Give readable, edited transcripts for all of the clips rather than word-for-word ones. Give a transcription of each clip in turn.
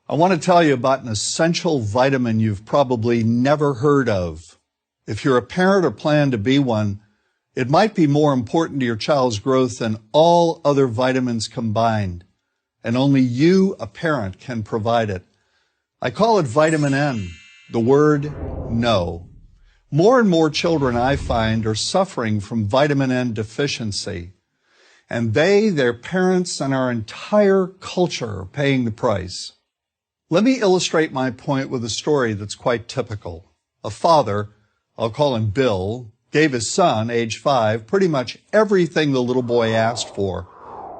I want to tell you about an essential vitamin you've probably never heard of. If you're a parent or plan to be one, it might be more important to your child's growth than all other vitamins combined, and only you, a parent, can provide it. I call it vitamin N, the word no. More and more children, I find, are suffering from vitamin N deficiency, and they, their parents, and our entire culture are paying the price. Let me illustrate my point with a story that's quite typical. A father, I'll call him Bill, gave his son, age 5, pretty much everything the little boy asked for.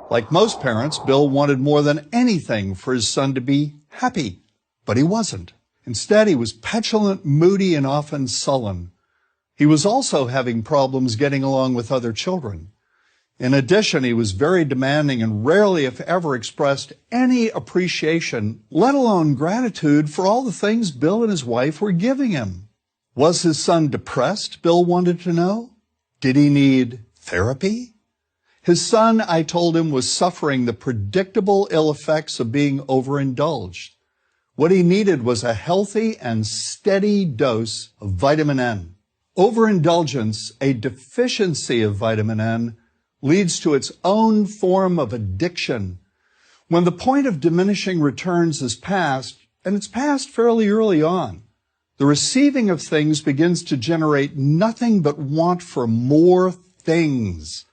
Like most parents, Bill wanted more than anything for his son to be happy, but he wasn't. Instead, he was petulant, moody, and often sullen. He was also having problems getting along with other children. In addition, he was very demanding and rarely, if ever, expressed any appreciation, let alone gratitude, for all the things Bill and his wife were giving him. Was his son depressed, Bill wanted to know? Did he need therapy? His son, I told him, was suffering the predictable ill effects of being overindulged. What he needed was a healthy and steady dose of vitamin N. Overindulgence, a deficiency of vitamin N, leads to its own form of addiction. When the point of diminishing returns is passed, and it's passed fairly early on, the receiving of things begins to generate nothing but want for more things.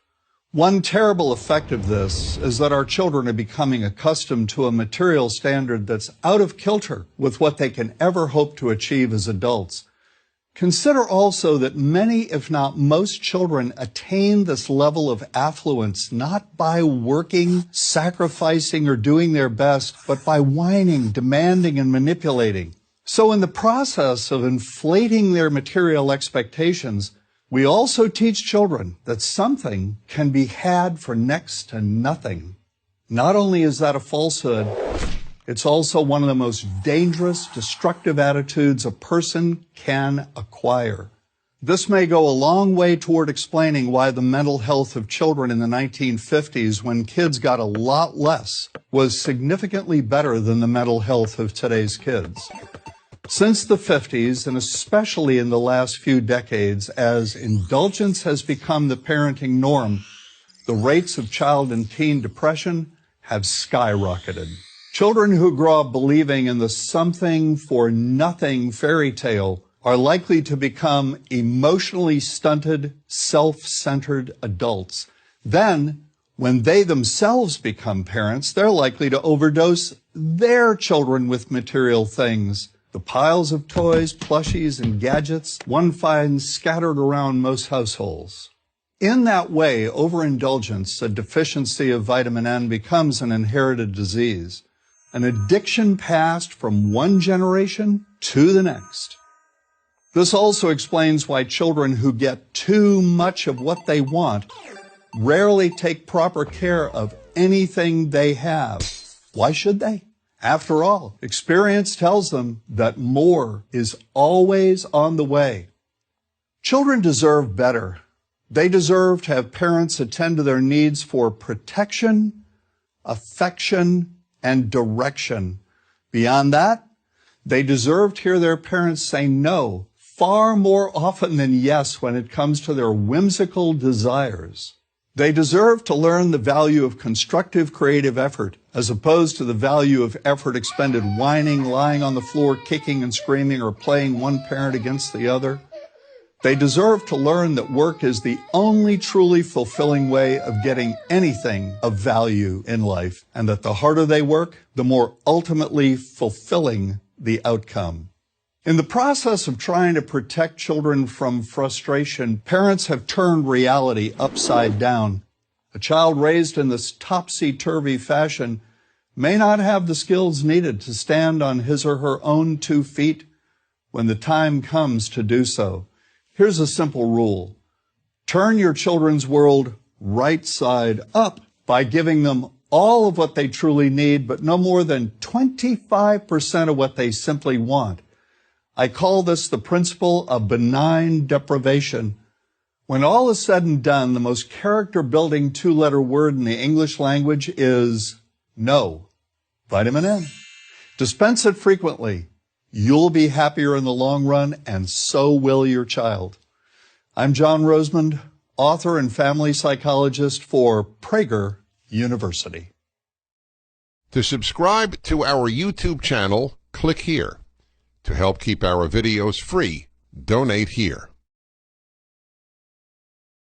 One terrible effect of this is that our children are becoming accustomed to a material standard that's out of kilter with what they can ever hope to achieve as adults. Consider also that many, if not most, children attain this level of affluence not by working, sacrificing, or doing their best, but by whining, demanding, and manipulating. So in the process of inflating their material expectations, we also teach children that something can be had for next to nothing. Not only is that a falsehood, it's also one of the most dangerous, destructive attitudes a person can acquire. This may go a long way toward explaining why the mental health of children in the 1950s, when kids got a lot less, was significantly better than the mental health of today's kids. Since the 50s, and especially in the last few decades, as indulgence has become the parenting norm, the rates of child and teen depression have skyrocketed. Children who grow up believing in the something for nothing fairy tale are likely to become emotionally stunted, self-centered adults. Then, when they themselves become parents, they're likely to overdose their children with material things. The piles of toys, plushies, and gadgets one finds scattered around most households. In that way, overindulgence, a deficiency of vitamin N, becomes an inherited disease, an addiction passed from one generation to the next. This also explains why children who get too much of what they want rarely take proper care of anything they have. Why should they? After all, experience tells them that more is always on the way. Children deserve better. They deserve to have parents attend to their needs for protection, affection, and direction. Beyond that, they deserve to hear their parents say no far more often than yes when it comes to their whimsical desires. They deserve to learn the value of constructive creative effort as opposed to the value of effort expended whining, lying on the floor, kicking and screaming, or playing one parent against the other. They deserve to learn that work is the only truly fulfilling way of getting anything of value in life, and that the harder they work, the more ultimately fulfilling the outcome. In the process of trying to protect children from frustration, parents have turned reality upside down. A child raised in this topsy-turvy fashion may not have the skills needed to stand on his or her own 2 feet when the time comes to do so. Here's a simple rule. Turn your children's world right side up by giving them all of what they truly need, but no more than 25% of what they simply want. I call this the principle of benign deprivation. When all is said and done, the most character-building 2-letter word in the English language is no. Vitamin N. Dispense it frequently. You'll be happier in the long run, and so will your child. I'm John Rosemond, author and family psychologist for Prager University. To subscribe to our YouTube channel, click here. To help keep our videos free, donate here.